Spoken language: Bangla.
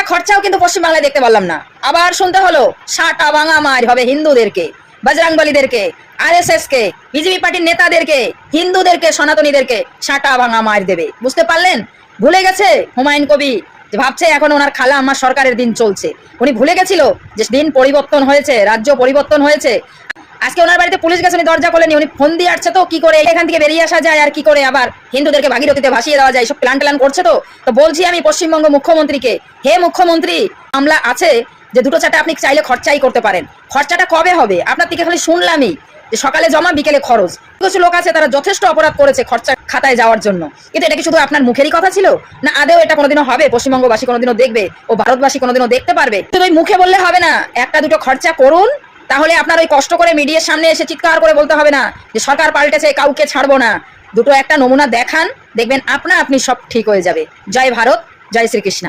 খরচাও কিন্তু পশ্চিমবাংলায় দেখতে পারলাম না। আবার শুনতে হলো সাটা ভাঙা মার হবে হিন্দুদেরকে, বজরংবলীদেরকে, আরএসএস কে, বিজেপি পার্টির নেতাদেরকে, হিন্দুদেরকে, সনাতনীদেরকে সাটা ভাঙা মার দেবে। বুঝতে পারলেন? ভুলে গেছে হুমায়ুন কবি যে ভাবছে এখন ওনার খালা আমার সরকারের দিন চলছে। উনি ভুলে গেছিল যে দিন পরিবর্তন হয়েছে, রাজ্য পরিবর্তন হয়েছে। আজকে ওনার বাড়িতে পুলিশ গেছে, উনি দরজা খোলেনি, উনি ফোন দিয়ে আসছে তো কি করে এখান থেকে বেরিয়ে আসা যায় আর কি করে আবার হিন্দুদেরকে ভাগীরথীতে ভাসিয়ে দেওয়া যায়, সব প্ল্যান ট্যান করছে। তো বলছি আমি পশ্চিমবঙ্গ মুখ্যমন্ত্রীকে, হে মুখ্যমন্ত্রী, মামলা আছে যে দুটো চারটা আপনি চাইলে খরচাই করতে পারেন। খরচাটা কবে হবে? আপনার থেকে খালি শুনলামই যে সকালে জমা বিকেলে খরচ। কিছু লোক আছে তারা যথেষ্ট অপরাধ করেছে খরচা খাতায় যাওয়ার জন্য, কিন্তু এটা কি শুধু আপনার মুখেরই কথা ছিল না আদেও এটা কোনোদিনও হবে? পশ্চিমবঙ্গবাসী কোনোদিনও দেখবে ও ভারতবাসী কোনোদিনও দেখতে পারবে? শুধু ওই মুখে বললে হবে না, একটা দুটো খরচা করুন, তাহলে আপনার ওই কষ্ট করে মিডিয়ার সামনে এসে চিৎকার করে বলতে হবে না যে সরকার পাল্টেছে কাউকে ছাড়বো না। দুটো একটা নমুনা দেখান, দেখবেন আপনা আপনি সব ঠিক হয়ে যাবে। জয় ভারত, জয় শ্রীকৃষ্ণ।